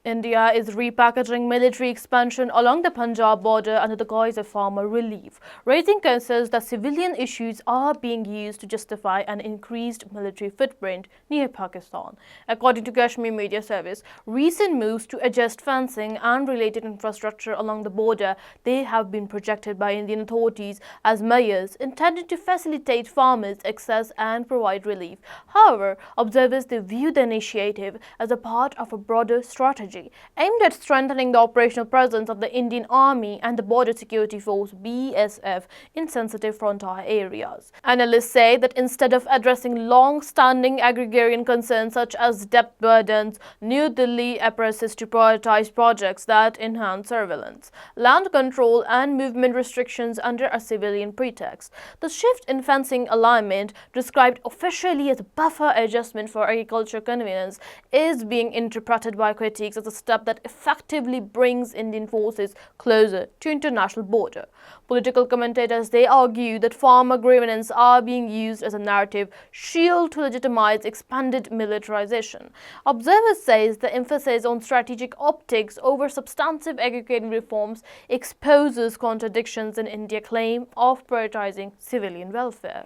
India is repackaging military expansion along the Punjab border under the guise of farmer relief, raising concerns that civilian issues are being used to justify an increased military footprint near Pakistan. According to Kashmir Media Service, recent moves to adjust fencing and related infrastructure along the border, they have been projected by Indian authorities as measures intended to facilitate farmers' access and provide relief. However, observers they view the initiative as a part of a broader strategy aimed at strengthening the operational presence of the Indian Army and the Border Security Force (BSF) in sensitive frontier areas. Analysts say that instead of addressing long-standing agrarian concerns such as debt burdens, New Delhi appears to prioritize projects that enhance surveillance, land control, and movement restrictions under a civilian pretext. The shift in fencing alignment, described officially as a buffer adjustment for agriculture convenience, is being interpreted by critics as a step that effectively brings Indian forces closer to international border. Political commentators they argue that farmer grievances are being used as a narrative shield to legitimize expanded militarization. Observers say the emphasis on strategic optics over substantive agrarian reforms exposes contradictions in India's claim of prioritizing civilian welfare.